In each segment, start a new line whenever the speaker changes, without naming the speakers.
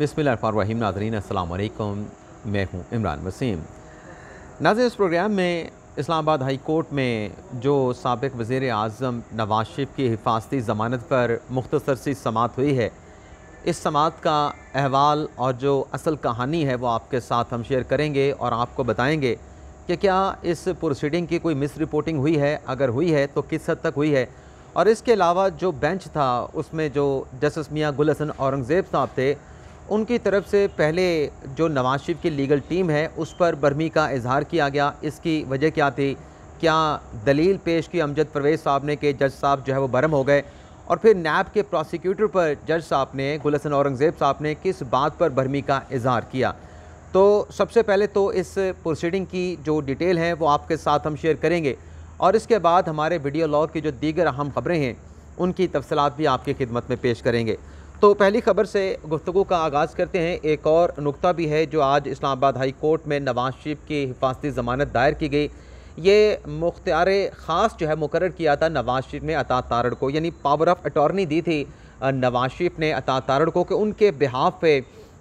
बिस्मिल्लाहिर्रहमानिर्रहीम। नाज़रीन अस्सलाम वालेकुम, मैं हूँ इमरान वसीम। नाज़रीन, इस प्रोग्राम में इस्लामाबाद हाई कोर्ट में जो साबिक़ वज़ीर आज़म नवाज़ शरीफ की हिफाजती ज़मानत पर मुख्तसर सी समाअत हुई है, इस समाअत का अहवाल और जो असल कहानी है वो आपके साथ हम शेयर करेंगे और आपको बताएंगे कि क्या इस प्रोसीडिंग की कोई मिस रिपोर्टिंग हुई है, अगर हुई है तो किस हद तक हुई है। और इसके अलावा जो बेंच था उसमें जो जस्टिस मियां गुल हसन औरंगज़ेब साहब थे, उनकी तरफ से पहले जो नवाज़ शरीफ की लीगल टीम है उस पर बरहमी का इजहार किया गया। इसकी वजह क्या थी, क्या दलील पेश की अमजद परवेज़ साहब ने कि जज साहब जो है वो बरहम हो गए, और फिर नैब के प्रोसिक्यूटर पर जज साहब ने गुल हसन औरंगज़ेब साहब ने किस बात पर बरहमी का इजहार किया। तो सबसे पहले तो इस प्रोसीडिंग की जो डिटेल है वो आपके साथ हम शेयर करेंगे और इसके बाद हमारे वीडियो लॉग की जो दीगर अहम खबरें हैं उनकी तफसीलात भी आपकी खिदमत में पेश करेंगे। तो पहली खबर से गुफ्तगू का आगाज़ करते हैं। एक और नुक्ता भी है जो आज इस्लामाबाद हाई कोर्ट में नवाज़ शरीफ की हिफाजती ज़मानत दायर की गई। ये मुख्तियार ख़ास जो है मुकर्रर किया था नवाज़ शरीफ ने अता तारड़ को, यानी पावर ऑफ अटॉर्नी दी थी नवाज़ शरीफ ने अता तारड़ को कि उनके बिहाफ पे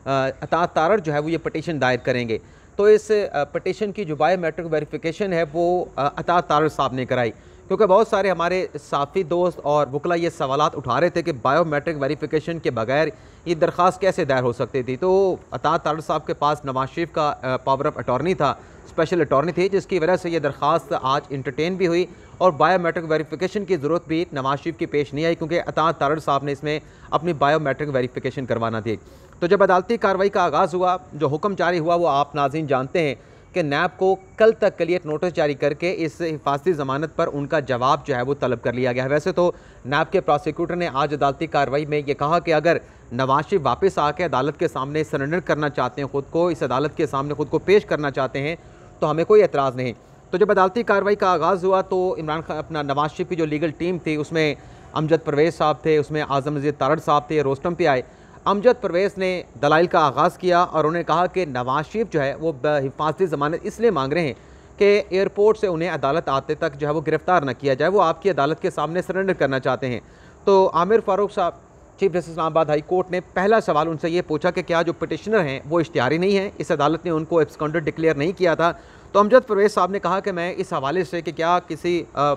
अता तारड़ जो है वो ये पटिशन दायर करेंगे। तो इस पटिशन की जो बायोमेट्रिक वेरिफिकेशन है वो अता तारड़ साहब ने कराई, क्योंकि बहुत सारे हमारे साथी दोस्त और वकला ये सवालात उठा रहे थे कि बायोमेट्रिक वेरिफिकेशन के बगैर ये दरख्वास्त कैसे दायर हो सकती थी। तो अता तारड़ साहब के पास नवाज़ शरीफ का पावर ऑफ अटॉर्नी था, स्पेशल अटॉर्नी थी, जिसकी वजह से ये दरख्वास्त आज इंटरटेन भी हुई और बायोमेट्रिक वेरिफिकेशन की ज़रूरत भी नवाज़ शरीफ की पेश नहीं आई, क्योंकि अता तारड़ साहब ने इसमें अपनी बायोमेट्रिक वेरिफिकेशन करवाना थी। तो जब अदालती कार्रवाई का आगाज़ हुआ, जो हुक्म जारी हुआ वो आप नाज़रीन जानते हैं कि नैब को कल तक के लिए एक नोटिस जारी करके इस हिफाजती ज़मानत पर उनका जवाब जो है वो तलब कर लिया गया है। वैसे तो नैब के प्रोसिक्यूटर ने आज अदालती कार्रवाई में ये कहा कि अगर नवाज़ शरीफ वापस आके अदालत के सामने सरेंडर करना चाहते हैं, ख़ुद को इस अदालत के सामने ख़ुद को पेश करना चाहते हैं, तो हमें कोई एतराज़ नहीं। तो जब अदालती कार्रवाई का आगाज़ हुआ तो इमरान खान अपना नवाज़ शरीफ की जो लीगल टीम थी उसमें अमजद परवेज़ साहब थे, उसमें आज़म नज़ीर तारड़ साहब थे, रोस्टम पे आए। अमजद परवेज़ ने दलाइल का आगाज़ किया और उन्होंने कहा कि नवाज़ शरीफ जो है वो हिफाजती ज़मानत इसलिए मांग रहे हैं कि एयरपोर्ट से उन्हें अदालत आते तक जो है वो गिरफ़्तार न किया जाए, वो आपकी अदालत के सामने सरेंडर करना चाहते हैं। तो आमिर फ़ारूक साहब, chief justice Islamabad high court ने पहला सवाल उनसे ये पूछा कि क्या जो पटिशनर हैं वो इश्तिहारी नहीं है, इस अदालत ने उनको एब्सकॉन्डेड डिक्लेयर नहीं किया था। तो अमजद परवेज़ साहब ने कहा कि मैं इस हवाले से कि क्या किसी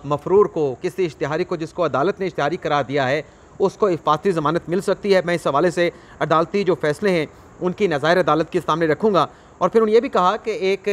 मफरूर को, किसी इश्तिहारी को जिसको अदालत ने इश्तिहारी करार दिया है उसको हिफाजती ज़मानत मिल सकती है, मैं इस हवाले से अदालती जो फ़ैसले हैं उनकी नज़ायर अदालत के सामने रखूँगा। और फिर उन्होंने ये भी कहा कि एक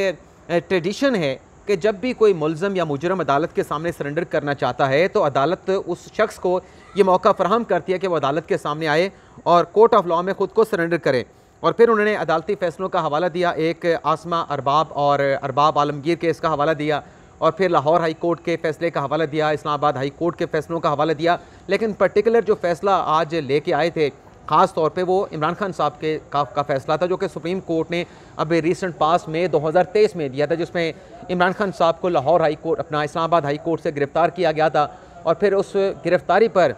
ट्रेडिशन है कि जब भी कोई मुल्ज़म या मुजरम अदालत के सामने सरेंडर करना चाहता है तो अदालत उस शख्स को ये मौका फ़राहम करती है कि वो अदालत के सामने आए और कोर्ट ऑफ लॉ में ख़ुद को सरेंडर करे। और फिर उन्होंने अदालती फ़ैसलों का हवाला दिया, एक आसमा अरबाब और अरबाब आलमगीर केस का हवाला दिया, और फिर लाहौर हाई कोर्ट के फ़ैसले का हवाला दिया, इस्लामाबाद हाई कोर्ट के फ़ैसलों का हवाला दिया। लेकिन पर्टिकुलर जो फ़ैसला आज लेके आए थे ख़ास तौर पे वो इमरान खान साहब के का फ़ैसला था, जो कि सुप्रीम कोर्ट ने अभी रिसेंट पास में 2023 में दिया था, जिसमें इमरान खान साहब को लाहौर हाई कोर्ट, अपना इस्लामाबाद हाई कोर्ट से गिरफ़्तार किया गया था। और फिर उस गिरफ़्तारी पर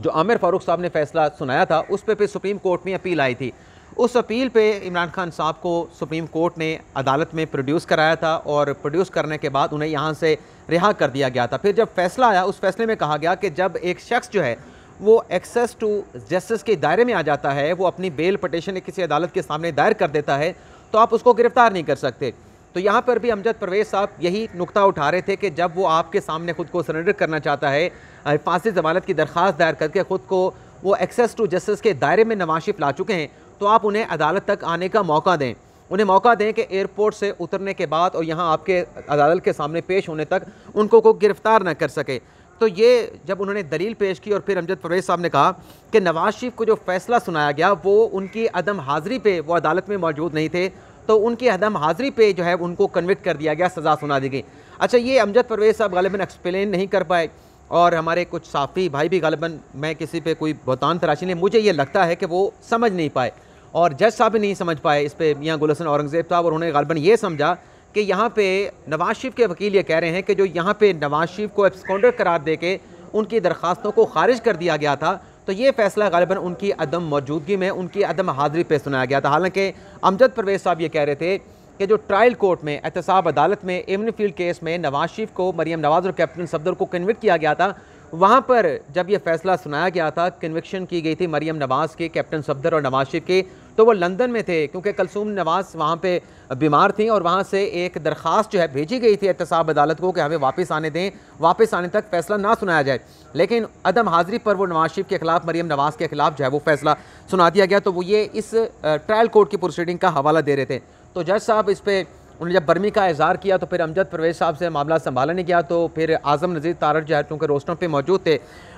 जो आमिर फ़ारूक साहब ने फ़ैसला सुनाया था उस पर फिर सुप्रीम कोर्ट में अपील आई थी। उस अपील पे इमरान खान साहब को सुप्रीम कोर्ट ने अदालत में प्रोड्यूस कराया था और प्रोड्यूस करने के बाद उन्हें यहाँ से रिहा कर दिया गया था। फिर जब फैसला आया उस फैसले में कहा गया कि जब एक शख्स जो है वो एक्सेस टू जस्टिस के दायरे में आ जाता है, वो अपनी बेल पटिशन किसी अदालत के सामने दायर कर देता है, तो आप उसको गिरफ़्तार नहीं कर सकते। तो यहाँ पर भी अमजद परवेज़ साहब यही नुक्ता उठा रहे थे कि जब वो आपके सामने ख़ुद को सरेंडर करना चाहता है, फांसी ज़मानत की दरख्वास्त दायर करके ख़ुद को वो एक्सेस टू जस्टिस के दायरे में नवाज़ शरीफ ला चुके हैं, तो आप उन्हें अदालत तक आने का मौका दें, उन्हें मौका दें कि एयरपोर्ट से उतरने के बाद और यहाँ आपके अदालत के सामने पेश होने तक उनको कोई गिरफ़्तार न कर सके। तो ये जब उन्होंने दलील पेश की और फिर अमजद परवेज़ साहब ने कहा कि नवाज़ शरीफ को जो फ़ैसला सुनाया गया वो उनकी अदम हाज़िरी पे, वो अदालत में मौजूद नहीं थे, तो उनकी अदम हाज़िरी पे जो है उनको कन्विक्ट कर दिया गया, सज़ा सुना दी गई। अच्छा, ये अमजद परवेज़ साहब गालिबन एक्सप्लेन नहीं कर पाए और हमारे कुछ साफ़ी भाई भी गालिबन, मैं किसी पे कोई बहुतान तराशी नहीं, मुझे ये लगता है कि वो समझ नहीं पाए और जज साहब भी नहीं समझ पाए इस पर, मियां गुल हसन औरंगज़ेब साहब, और उन्होंने गालिबन ये समझा कि यहाँ पे नवाज़ शरीफ के वकील ये कह रहे हैं कि जो यहाँ पे नवाज़ शरीफ को एब्सकॉन्डर करार दे के उनकी दरख्वास्तों को खारिज कर दिया गया था, तो ये फ़ैसला गालिबन उनकी अदम मौजूदगी में, उनकी अदम हाज़िरी पे सुनाया गया था। हालांकि अमजद परवेज़ साहब ये कह रहे थे कि जो ट्रायल कोर्ट में, एहतसाब अदालत में एमन फील्ड केस में नवाज़ शरीफ को, मरियम नवाज़ और कैप्टन सफदर को कन्विक्ट किया गया था, वहाँ पर जब यह फैसला सुनाया गया था, कन्विक्शन की गई थी मरियम नवाज़ के, कैप्टन सफदर और नवाज़ शरीफ की, तो वो लंदन में थे, क्योंकि कलसूम नवाज़ वहाँ पे बीमार थी और वहाँ से एक दरख्वास्त जो है भेजी गई थी एहतसाब अदालत को कि हमें वापस आने दें, वापस आने तक फ़ैसला ना सुनाया जाए। लेकिन अदम हाज़िरी पर वो नवाज शरीफ के ख़िलाफ़, मरीम नवाज़ के ख़िलाफ़ जो है वो फ़ैसला सुना दिया गया। तो वो ये इस ट्रायल कोर्ट की प्रोसीडिंग का हवाला दे रहे थे। तो जज साहब इस पर उन्होंने जब बर्मी का इज़हार किया तो फिर अमजद परवेज़ साहब से मामला संभाला नहीं गया। तो फिर आज़म नज़ीर तारड़ जो है चूँकि रोस्टरों पे मौजूद थे,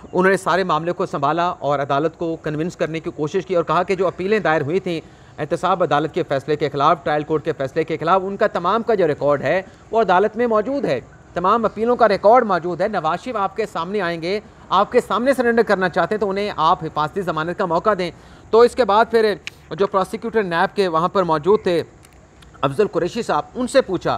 उन्होंने सारे मामले को संभाला और अदालत को कन्विंस करने की कोशिश की और कहा कि जो अपीलें दायर हुई थी एहतसाब अदालत के फ़ैसले के ख़िलाफ़, ट्रायल कोर्ट के फ़ैसले के ख़िलाफ़, उनका तमाम का जो रिकॉर्ड है वो अदालत में मौजूद है, तमाम अपीलों का रिकॉर्ड मौजूद है। नवाज शरीफ आपके सामने आएंगे, आपके सामने सरेंडर करना चाहते हैं तो उन्हें आप हिफाजती ज़मानत का मौका दें। तो इसके बाद फिर जो प्रोसिक्यूटर नैब के वहाँ पर मौजूद थे अफजल कुरैशी साहब, उनसे पूछा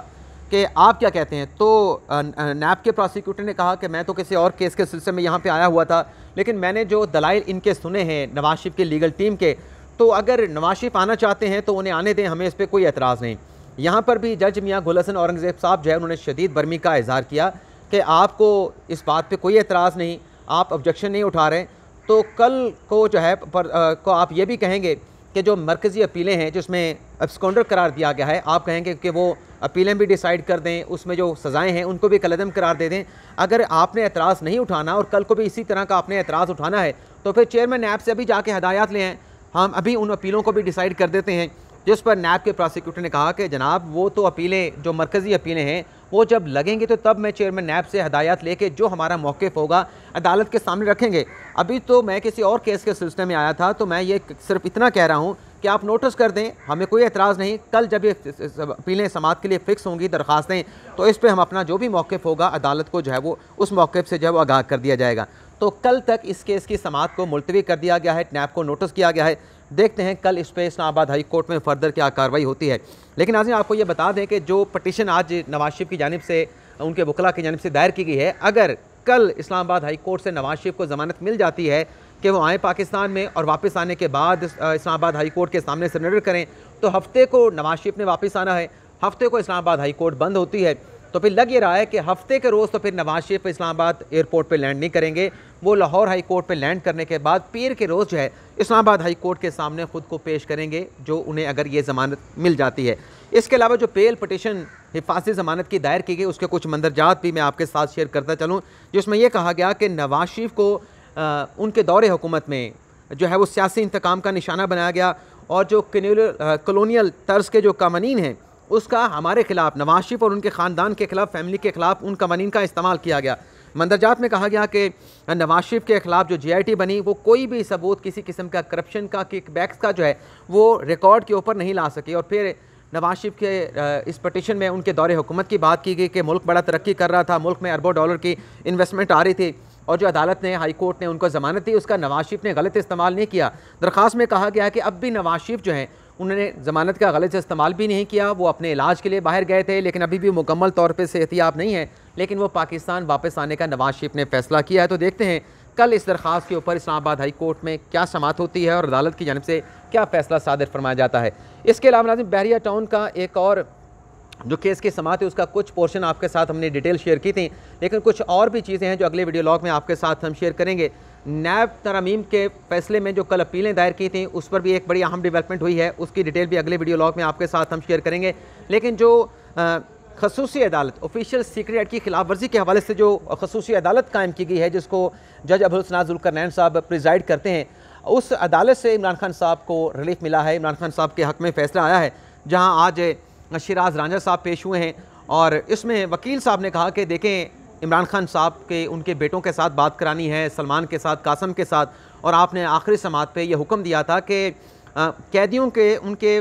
कि आप क्या कहते हैं। तो नैब के प्रोसिक्यूटर ने कहा कि मैं तो किसी और केस के सिलसिले में यहाँ पे आया हुआ था, लेकिन मैंने जो दलाइल इनके सुने हैं नवाज शरीफ की लीगल टीम के, तो अगर नवाज शरीफ आना चाहते हैं तो उन्हें आने दें, हमें इस पर कोई एतराज़ नहीं। यहाँ पर भी जज मियाँ गुल हसन औरंगज़ेब साहब जो है उन्होंने शदीद बर्मी का इज़हार किया कि आपको इस बात पर कोई एतराज़ नहीं, आप ऑब्जेक्शन नहीं उठा रहे, तो कल को जो है को आप ये भी कहेंगे कि जो मरकज़ी अपीलें हैं जिसमें एब्सकॉन्डर करार दिया गया है, आप कहेंगे कि वो अपीलें भी डिसाइड कर दें, उसमें जो सज़ाएँ हैं उनको भी कलअदम करार दे दें। अगर आपने एतराज़ नहीं उठाना और कल को भी इसी तरह का आपने एतराज़ उठाना है तो फिर चेयरमैन नैब से अभी जाके हदायत लें, हम अभी उन अपीलों को भी डिसाइड कर देते हैं। जिस पर नैब के प्रोसिक्यूटर ने कहा कि जनाब वो तो अपीलें, जो मरकज़ी अपीलें हैं वो जब लगेंगे तो तब मैं चेयरमैन नैब से हदायत लेके जो हमारा मौक़िफ़ होगा अदालत के सामने रखेंगे। अभी तो मैं किसी और केस के सिलसिले में आया था, तो मैं ये सिर्फ इतना कह रहा हूँ कि आप नोटिस कर दें, हमें कोई एतराज़ नहीं। कल जब ये अपीलें समाअत के लिए फ़िक्स होंगी दरख्वास्तें, तो इस पर हम अपना जो भी मौक़िफ़ होगा अदालत को जो है वो उस मौक़िफ़ से जो है वो आगाह कर दिया जाएगा। तो कल तक इस केस की समाअत को मुलतवी कर दिया गया है, नैब को नोटिस किया गया है। देखते हैं कल इस पर इस्लामाबाद हाई कोर्ट में फ़र्दर क्या कार्रवाई होती है। लेकिन नाज़रीन आपको ये बता दें कि जो पटिशन आज नवाज शरीफ की जानिब से, उनके वकला की जानिब से दायर की गई है, अगर कल इस्लामाबाद हाई कोर्ट से नवाज शरीफ को ज़मानत मिल जाती है कि वो आए पाकिस्तान में और वापस आने के बाद इस्लामाबाद हाई कोर्ट के सामने सरेंडर करें, तो हफ्ते को नवाज शरीफ ने वापस आना है, हफ्ते को इस्लामाबाद हाई कोर्ट बंद होती है। तो फिर लग ये रहा है कि हफ्ते के रोज़ तो फिर नवाज शरीफ इस्लामाबाद एयरपोर्ट पे लैंड नहीं करेंगे, वो लाहौर हाई कोर्ट पे लैंड करने के बाद पीर के रोज़ जो है इस्लामाबाद हाई कोर्ट के सामने ख़ुद को पेश करेंगे, जो उन्हें अगर ये ज़मानत मिल जाती है। इसके अलावा जो बेल पटिशन हिफाजती ज़मानत की दायर की गई, उसके कुछ मंदरजात भी मैं आपके साथ शेयर करता चलूँ, जिसमें यह कहा गया कि नवाज शरीफ को उनके दौरे हुकूमत में जो है वो सियासी इंतकाम का निशाना बनाया गया और जो कलोनियल तर्ज के जो कानून हैं उसका हमारे खिलाफ, नवाज शरीफ और उनके ख़ानदान के ख़िलाफ़, फैमिली के ख़िलाफ़ उन कानून का इस्तेमाल किया गया। मंदरजात में कहा गया कि नवाज शरीफ के ख़िलाफ़ जो GIT बनी वो कोई भी सबूत किसी किस्म का करप्शन का, किकबैक्स का जो है वो रिकॉर्ड के ऊपर नहीं ला सकी। और फिर नवाज शरीफ के इस पटिशन में उनके दौरे हुकूमत की बात की गई कि मुल्क बड़ा तरक्की कर रहा था, मुल्क में अरबों डॉलर की इन्वेस्टमेंट आ रही थी और जो अदालत ने, हाई कोर्ट ने उनको ज़मानत दी, उसका नवाज शरीफ ने गलत इस्तेमाल नहीं किया। दरख्वास्त में कहा गया है कि अब भी नवाज शरीफ जो हैं उन्होंने ज़मानत का गलत इस्तेमाल भी नहीं किया, वो अपने इलाज के लिए बाहर गए थे लेकिन अभी भी मुकम्मल तौर पर सेहतियाब नहीं है, लेकिन वो पाकिस्तान वापस आने का नवाज शरीफ ने फ़ैसला किया है। तो देखते हैं कल इस दरख्वास्त के ऊपर इस्लामाबाद हाई कोर्ट में क्या समाअत होती है और अदालत की जानिब से क्या फ़ैसला सादिर फरमाया जाता है। इसके अलावा नाज़रीन बहरिया टाउन का एक और जो केस की समाअत है उसका कुछ पोर्शन आपके साथ हमने डिटेल शेयर की थी, लेकिन कुछ और भी चीज़ें हैं जो अगले वीडियो लॉग में आपके साथ हम शेयर करेंगे। नैब तरमीम के फ़ैसले में जो कल अपीलें दायर की थी उस पर भी एक बड़ी अहम डेवलपमेंट हुई है, उसकी डिटेल भी अगले वीडियो लॉग में आपके साथ हम शेयर करेंगे। लेकिन जो खसूसी अदालत, ऑफिशियल सीक्रेट एक्ट की खिलाफ वर्जी के हवाले से जो खसूसी अदालत कायम की गई है, जिसको जज अबुल हसन ज़ुल्करनैन साहब प्रिजाइड करते हैं, उस अदालत से इमरान खान साहब को रिलीफ मिला है। इमरान खान साहब के हक़ में फ़ैसला आया है, जहाँ आज शिराज रांझा साहब पेश हुए हैं और इसमें वकील साहब ने कहा कि देखें, इमरान खान साहब के उनके बेटों के साथ बात करानी है, सलमान के साथ, कासम के साथ, और आपने आखिरी समाअत पे ये हुक्म दिया था कि कैदियों के, उनके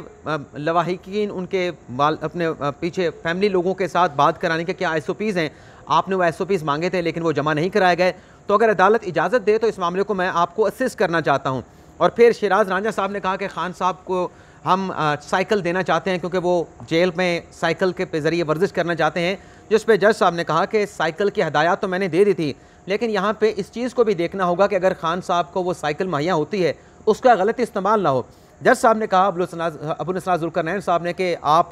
लवाहिकीन, उनके अपने पीछे फैमिली लोगों के साथ बात कराने के क्या SOPs हैं, आपने वो SOPs मांगे थे लेकिन वो जमा नहीं कराए गए। तो अगर अदालत इजाज़त दे तो इस मामले को मैं आपको असिस्ट करना चाहता हूँ। और फिर शिराज रांझा साहब ने कहा कि खान साहब को हम साइकिल देना चाहते हैं क्योंकि वो जेल में साइकिल के ज़रिए वर्जिश करना चाहते हैं, जिस पे जज साहब ने कहा कि साइकिल की हदायत तो मैंने दे दी थी, लेकिन यहाँ पे इस चीज़ को भी देखना होगा कि अगर खान साहब को वो साइकिल मुहैया होती है उसका गलत इस्तेमाल ना हो। जज साहब ने कहा, अबुल हसन ज़ुल्करनैन साहब ने, कि आप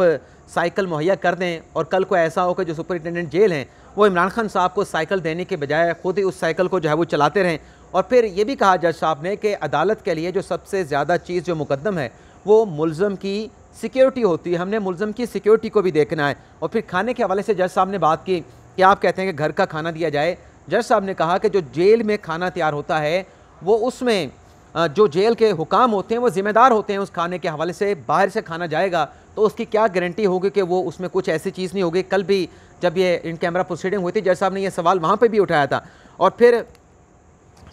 साइकिल मुहैया कर दें और कल को ऐसा हो कि जो सुपरिटेंडेंट जेल हैं वो इमरान खान साहब को साइकिल देने के बजाय खुद ही उस साइकिल को जो है वो चलाते रहें। और फिर ये भी कहा जज साहब ने कि अदालत के लिए जो सबसे ज़्यादा चीज़ जो मुकद्दम है वो मुल्ज़म की सिक्योरिटी होती है, हमने मुल्ज़म की सिक्योरिटी को भी देखना है। और फिर खाने के हवाले से जज साहब ने बात की कि आप कहते हैं कि घर का खाना दिया जाए। जज साहब ने कहा कि जो जेल में खाना तैयार होता है वो उसमें जो जेल के हुकाम होते हैं वो ज़िम्मेदार होते हैं उस खाने के हवाले से। बाहर से खाना जाएगा तो उसकी क्या गारंटी होगी कि वो उसमें कुछ ऐसी चीज़ नहीं होगी। कल भी जब ये इन कैमरा प्रोसीडिंग हुई थी, जज साहब ने ये सवाल वहाँ पर भी उठाया था। और फिर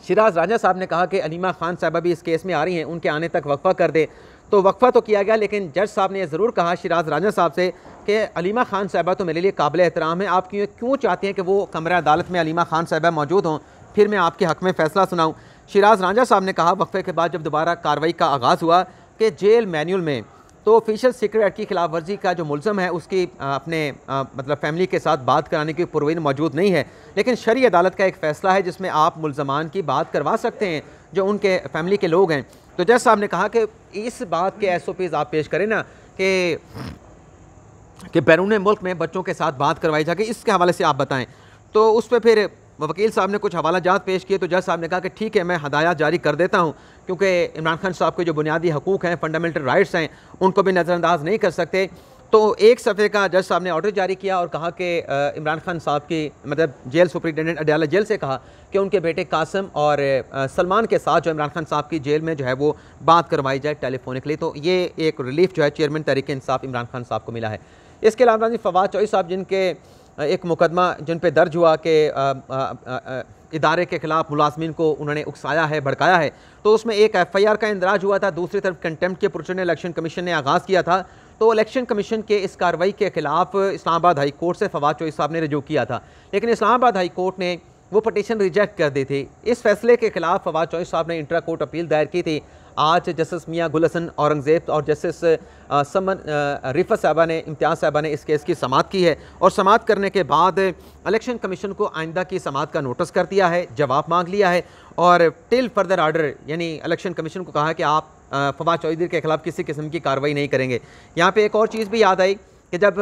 शिराज रांझा साहब ने कहा कि अलीमा खान साहबा भी इस केस में आ रही हैं, उनके आने तक वक्फा कर दे। तो वक्फा तो किया गया, लेकिन जज साहब ने यह ज़रूर कहा शिराज रांझा साहब से कि अलीमा खान साहबा तो मेरे लिए काबिल एहतराम है, आप क्यों चाहते हैं कि वो कमरा अदालत में अलीमा खान साहबा मौजूद हों, फिर मैं आपके हक़ में फ़ैसला सुनाऊँ। शिराज रांझा साहब ने कहा वक्फे के बाद जब दोबारा कार्रवाई का आगाज़ हुआ कि जेल मैनुअल में तो ऑफिशियल सीक्रेट एक्ट की खिलाफ वर्जी का जो मुल्ज़म है उसकी अपने मतलब फैमिली के साथ बात कराने की पुरवीन मौजूद नहीं है, लेकिन शरई अदालत का एक फ़ैसला है जिसमें आप मुल्ज़मान की बात करवा सकते हैं जो उनके फैमिली के लोग हैं। तो जज साहब ने कहा कि इस बात के SOPs आप पेश करें ना कि बैरून मुल्क में बच्चों के साथ बात करवाई जाके, इसके हवाले से आप बताएं। तो उस पर फिर वकील साहब ने कुछ हवाला जात पेश किए। तो जज साहब ने कहा कि ठीक है, मैं हदायत जारी कर देता हूँ, क्योंकि इमरान खान साहब के जो बुनियादी हकूक़ हैं, फंडामेंटल राइट्स हैं, उनको भी नज़रअंदाज नहीं कर सकते। तो एक सफ़े का जज साहब ने ऑर्डर जारी किया और कहा कि इमरान खान साहब की मतलब जेल सुपरिटेंडेंट अडयाला जेल से कहा कि उनके बेटे कासिम और सलमान के साथ जो इमरान खान साहब की जेल में जो है वो बात करवाई जाए टेलीफोनिकली। तो ये एक रिलीफ जो है चेयरमैन तहरीक इंसाफ इमरान खान साहब को मिला है। इसके अलावा फवाद चौधरी साहब जिनके एक मुकदमा जिन पे दर्ज हुआ कि इदारे के ख़िलाफ़ मुलाजमीन को उन्होंने उकसाया है, भड़काया है, तो उसमें एक FIR का इंदराज हुआ था। दूसरी तरफ कंटेम्प्ट के प्रोसीजर इलेक्शन कमीशन ने आगाज़ किया था। तो इलेक्शन कमीशन के इस कार्रवाई के ख़िलाफ़ इस्लामाबाद हाई कोर्ट से फवाद चौधरी साहब ने रजू किया था, लेकिन इस्लामाबाद हाई कोर्ट ने वो पटिशन रिजेक्ट कर दी थी। इस फैसले के ख़िलाफ़ फवाद चौधरी साहब ने इंट्रा कोर्ट अपील दायर की थी। आज जस्टिस मियाँ गुल हसन औरंगज़ेब और जस्टिस समन रिफत साहबा ने इम्तियाज़ साहबा ने इस केस की समाअत की है और समाअत करने के बाद इलेक्शन कमीशन को आइंदा की समाअत का नोटिस कर दिया है, जवाब मांग लिया है और टिल फर्दर आर्डर यानी इलेक्शन कमीशन को कहा कि आप फवाद चौधरी के ख़िलाफ़ किसी किस्म की कार्रवाई नहीं करेंगे। यहाँ पर एक और चीज़ भी याद आई कि जब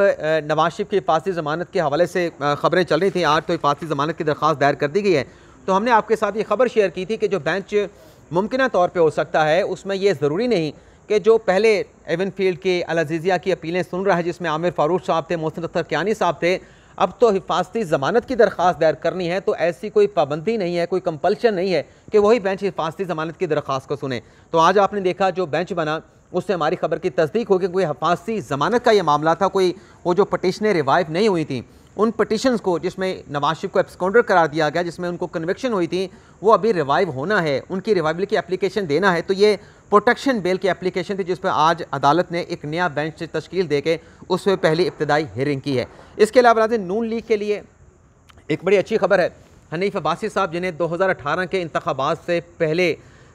नवाज शरीफ की हिफाजती ज़मानत के हवाले से ख़बरें चल रही थी, आज तो हिफाजती ज़मानत की दरख्वास्त दायर कर दी गई है, तो हमने आपके साथ ये खबर शेयर की थी कि जो बेंच मुमकिन तौर पे हो सकता है उसमें ये ज़रूरी नहीं कि जो पहले एवन फील्ड की अल अज़ीज़िया की अपीलें सुन रहा है जिसमें आमिर फ़ारूक साहब थे, मोहसिन अख्तर कियानी साहब थे, अब तो हिफाजती ज़मानत की दरख्वास्त दायर करनी है। तो ऐसी कोई पाबंदी नहीं है, कोई कंपल्शन नहीं है कि वही बेंच हिफाजती ज़मानत की दरख्वास्त को सुने। तो आज आपने देखा जो बेंच बना उससे हमारी खबर की तस्दीक होगी, कोई हिफाजती ज़मानत का ये मामला था, कोई वो जो पटिशनें रिवाइव नहीं हुई थी उन पटिशन्स को जिसमें नवाज शरीफ को एब्सकॉन्डर करार दिया गया, जिसमें उनको कन्विक्शन हुई थी, वो अभी रिवाइव होना है, उनकी रिवाइवल की एप्लीकेशन देना है। तो ये प्रोटेक्शन बेल की एप्लीकेशन थी जिस पर आज अदालत ने एक नया बेंच तश्कील दे के उस पर पहली इब्तदाई हियरिंग की है। इसके अलावा नून लीग के लिए एक बड़ी अच्छी खबर है। हनीफ अब्बासी साहब जिन्हें 2018 के इंतखाबात से पहले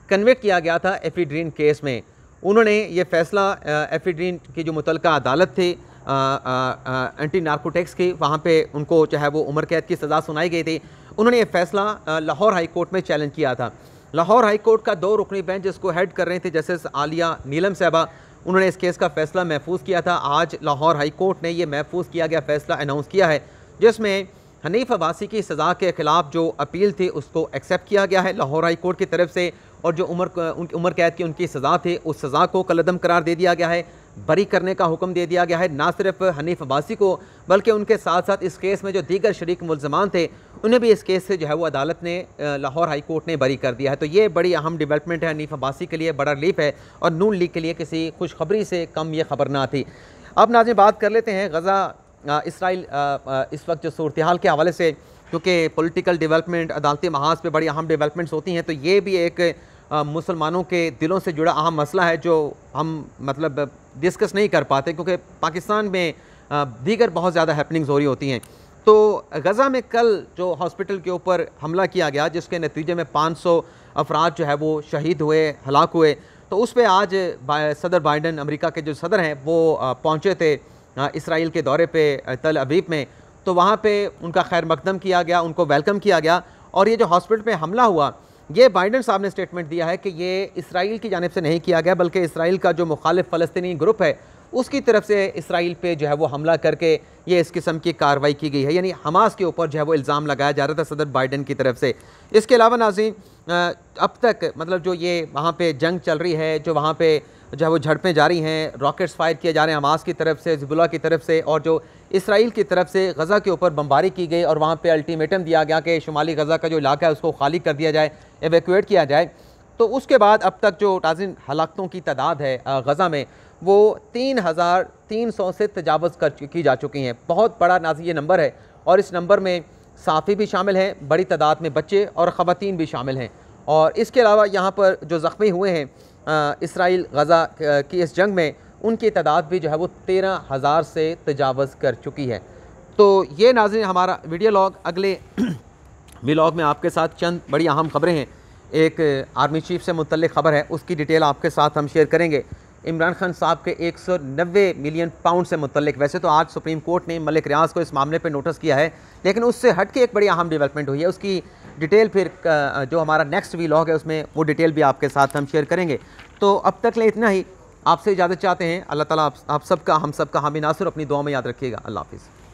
कन्विक्ट किया गया था एफिड्रीन केस में, उन्होंने ये फैसला एफिड्रीन की जो मुतल्लिका अदालत थी एंटी नार्कोटिक्स की, वहाँ पे उनको चाहे वो उम्र कैद की सज़ा सुनाई गई थी, उन्होंने ये फैसला लाहौर हाई कोर्ट में चैलेंज किया था। लाहौर हाई कोर्ट का 2 रुकनी बेंच जिसको हेड कर रहे थे जस्टिस आलिया नीलम साहबा, उन्होंने इस केस का फैसला महफूज किया था। आज लाहौर हाई कोर्ट ने यह महफूज किया गया फैसला अनाउंस किया है जिसमें हनीफ अब्बासी की सज़ा के ख़िलाफ़ जो अपील थी उसको एक्सेप्ट किया गया है लाहौर हाई कोर्ट की तरफ से, और जो उम्र कैद की उनकी सज़ा थी उस सज़ा को कलअदम करार दे दिया गया है, बरी करने का हुक्म दे दिया गया है। ना सिर्फ हनीफ अब्बासी को बल्कि उनके साथ साथ इस केस में जो दीगर शरीक मुल्ज़मान थे उन्हें भी इस केस से जो है वो अदालत ने लाहौर हाई कोर्ट ने बरी कर दिया है। तो ये बड़ी अहम डेवलपमेंट है, हनीफ अब्बासी के लिए बड़ा रिलीफ है और नून लीग के लिए किसी खुशखबरी से कम ये खबर ना थी। अब नाज़रीन बात कर लेते हैं गज़ा इसराइल इस वक्त जो सूरत हाल के हवाले से, क्योंकि पॉलिटिकल डेवलपमेंट अदालती महाज पे बड़ी अहम डेवलपमेंट्स होती हैं, तो ये भी एक मुसलमानों के दिलों से जुड़ा अहम मसला है जो हम मतलब डिस्कस नहीं कर पाते क्योंकि पाकिस्तान में दीगर बहुत ज़्यादा हैपनिंग्स हो रही होती हैं। तो गज़ा में कल जो हॉस्पिटल के ऊपर हमला किया गया जिसके नतीजे में 500 अफराद जो है वो शहीद हुए, हलाक हुए, तो उस पर आज सदर बाइडन अमेरिका के जो सदर हैं वो पहुँचे थे इसराइल के दौरे पे तल अवीव में, तो वहाँ पे उनका खैर मकदम किया गया, उनको वेलकम किया गया। और ये जो हॉस्पिटल पे हमला हुआ ये बाइडन साहब ने स्टेटमेंट दिया है कि ये इसराइल की जानिब से नहीं किया गया बल्कि इसराइल का जो मुखालिफ फ़लस्तीनी ग्रुप है उसकी तरफ से इसराइल पे जो है वो हमला करके ये इस किस्म की कार्रवाई की गई है, यानी हमास के ऊपर जो है वो इल्ज़ाम लगाया जा रहा था सदर बाइडन की तरफ से। इसके अलावा नाज़रीन अब तक मतलब जो ये वहाँ पे जंग चल रही है, जो वहाँ पे जो है वो झड़पें जारी हैं, रॉकेट्स फायर किए जा रहे हैं हमास की तरफ से, हिज़्बुल्लाह की तरफ से, और जो इसराइल की तरफ से गज़ा के ऊपर बमबारी की गई और वहाँ पे अल्टीमेटम दिया गया कि शुमाली गज़ा का जो इलाका है उसको खाली कर दिया जाए, एवैक्यूएट किया जाए। तो उसके बाद अब तक जो नाज़रीन हलाकतों की तादाद है गज़ा में वो 3,300 से तजावज़ की जा चुकी हैं। बहुत बड़ा नाज़रीन ये नंबर है, और इस नंबर में साफ़ी भी शामिल हैं, बड़ी तादाद में बच्चे और ख़वातीन भी शामिल हैं। और इसके अलावा यहाँ पर जो ज़ख्मी हुए हैं इसराइल गज़ा की इस जंग में, उनकी तादाद भी जो है वो 13,000 से तजावज़ कर चुकी है। तो ये नाज़रीन हमारा वीडियो लॉग। अगले व्लॉग में आपके साथ चंद बड़ी अहम खबरें हैं। एक आर्मी चीफ से मुतल्लिक़ ख़बर है, उसकी डिटेल आपके साथ हम शेयर करेंगे। इमरान खान साहब के 190 मिलियन पाउंड से मुतल्लिक़, वैसे तो आज सुप्रीम कोर्ट ने मलिक रियाज को इस मामले पर नोटिस किया है, लेकिन उससे हट के एक बड़ी अहम डेवलपमेंट हुई है। उसकी डिटेल फिर जो हमारा नेक्स्ट व्लॉग है उसमें वो डिटेल भी आपके साथ हम शेयर करेंगे। तो अब तक ले इतना ही, आपसे इजाज़त चाहते हैं। अल्लाह ताला आप सबका हम सबका हामी नासिर अपनी दुआ में याद रखिएगा। अल्लाह हाफ़िज़।